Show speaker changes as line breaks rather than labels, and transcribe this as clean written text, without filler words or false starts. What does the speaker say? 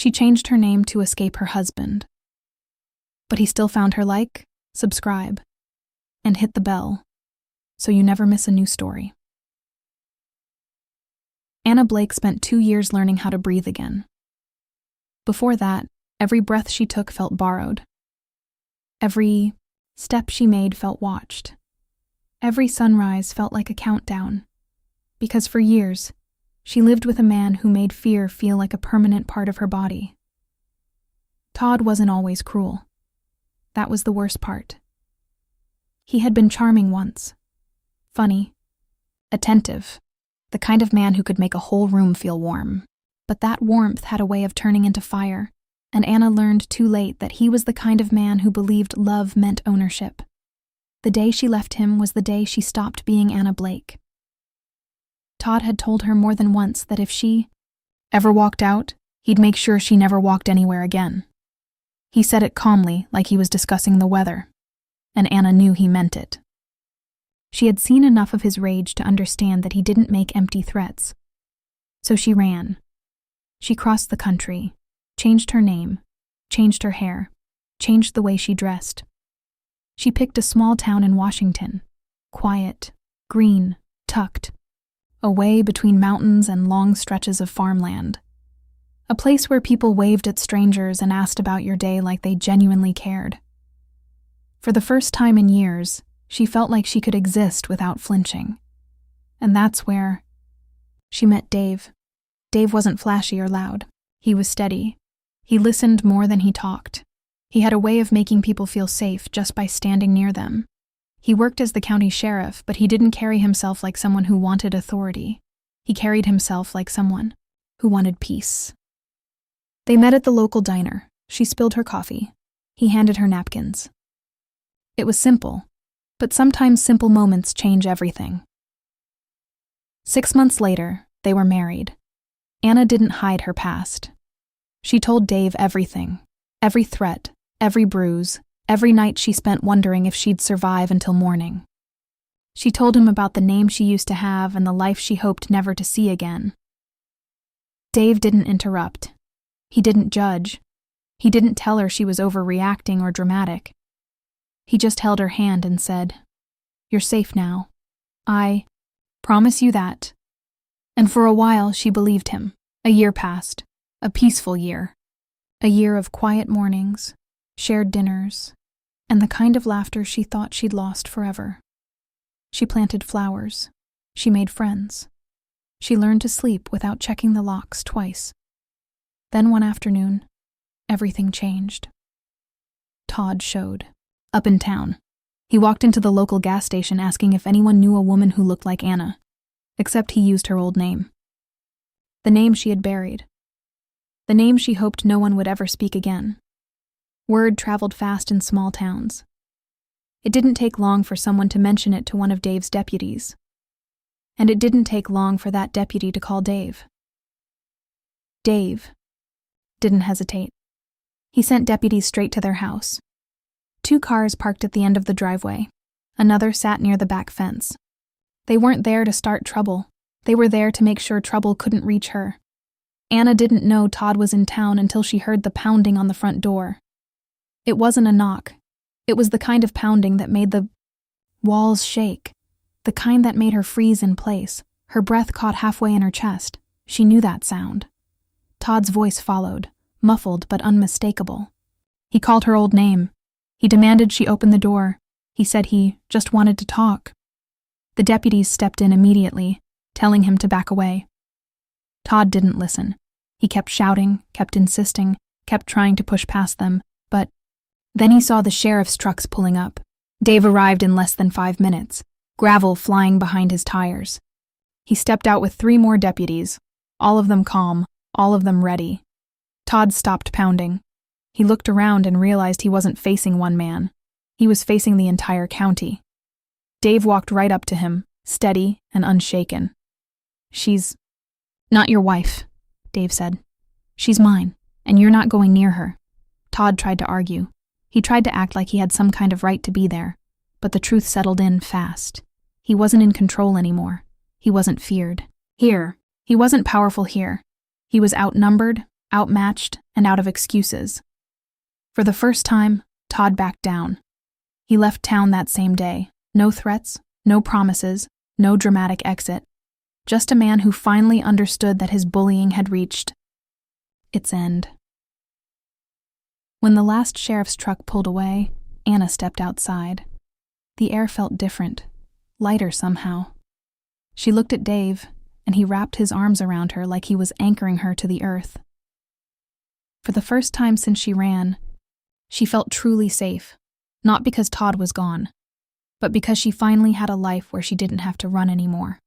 She changed her name to escape her husband. But he still found her. Like, subscribe, and hit the bell so you never miss a new story. Anna Blake spent 2 years learning how to breathe again. Before that, every breath she took felt borrowed. Every step she made felt watched. Every sunrise felt like a countdown. Because for years, she lived with a man who made fear feel like a permanent part of her body. Todd wasn't always cruel. That was the worst part. He had been charming once. Funny. Attentive. The kind of man who could make a whole room feel warm. But that warmth had a way of turning into fire, and Anna learned too late that he was the kind of man who believed love meant ownership. The day she left him was the day she stopped being Anna Blake. Todd had told her more than once that if she ever walked out, he'd make sure she never walked anywhere again. He said it calmly, like he was discussing the weather, and Anna knew he meant it. She had seen enough of his rage to understand that he didn't make empty threats. So she ran. She crossed the country, changed her name, changed her hair, changed the way she dressed. She picked a small town in Washington, quiet, green, tucked, away between mountains and long stretches of farmland. A place where people waved at strangers and asked about your day like they genuinely cared. For the first time in years, she felt like she could exist without flinching. And that's where she met Dave. Dave wasn't flashy or loud. He was steady. He listened more than he talked. He had a way of making people feel safe just by standing near them. He worked as the county sheriff, but he didn't carry himself like someone who wanted authority. He carried himself like someone who wanted peace. They met at the local diner. She spilled her coffee. He handed her napkins. It was simple, but sometimes simple moments change everything. 6 months later, they were married. Anna didn't hide her past. She told Dave everything, every threat, every bruise, every night she spent wondering if she'd survive until morning. She told him about the name she used to have and the life she hoped never to see again. Dave didn't interrupt. He didn't judge. He didn't tell her she was overreacting or dramatic. He just held her hand and said, "You're safe now. I promise you that." And for a while she believed him. A year passed. A peaceful year. A year of quiet mornings, shared dinners, and the kind of laughter she thought she'd lost forever. She planted flowers. She made friends. She learned to sleep without checking the locks twice. Then one afternoon, everything changed. Todd showed. Up in town. He walked into the local gas station asking if anyone knew a woman who looked like Anna, except he used her old name. The name she had buried. The name she hoped no one would ever speak again. Word traveled fast in small towns. It didn't take long for someone to mention it to one of Dave's deputies. And it didn't take long for that deputy to call Dave. Dave didn't hesitate. He sent deputies straight to their house. 2 cars parked at the end of the driveway. Another sat near the back fence. They weren't there to start trouble. They were there to make sure trouble couldn't reach her. Anna didn't know Todd was in town until she heard the pounding on the front door. It wasn't a knock. It was the kind of pounding that made the walls shake, the kind that made her freeze in place, her breath caught halfway in her chest. She knew that sound. Todd's voice followed, muffled but unmistakable. He called her old name. He demanded she open the door. He said he just wanted to talk. The deputies stepped in immediately, telling him to back away. Todd didn't listen. He kept shouting, kept insisting, kept trying to push past them, but then he saw the sheriff's trucks pulling up. Dave arrived in less than 5 minutes, gravel flying behind his tires. He stepped out with 3 more deputies, all of them calm, all of them ready. Todd stopped pounding. He looked around and realized he wasn't facing one man. He was facing the entire county. Dave walked right up to him, steady and unshaken. "She's not your wife," Dave said. "She's mine, and you're not going near her." Todd tried to argue. He tried to act like he had some kind of right to be there, but the truth settled in fast. He wasn't in control anymore. He wasn't feared. Here, he wasn't powerful here. He was outnumbered, outmatched and out of excuses. For the first time, Todd backed down. He left town that same day. No threats, no promises, no dramatic exit. Just a man who finally understood that his bullying had reached its end. When the last sheriff's truck pulled away, Anna stepped outside. The air felt different, lighter somehow. She looked at Dave, and he wrapped his arms around her like he was anchoring her to the earth. For the first time since she ran, she felt truly safe, not because Todd was gone, but because she finally had a life where she didn't have to run anymore.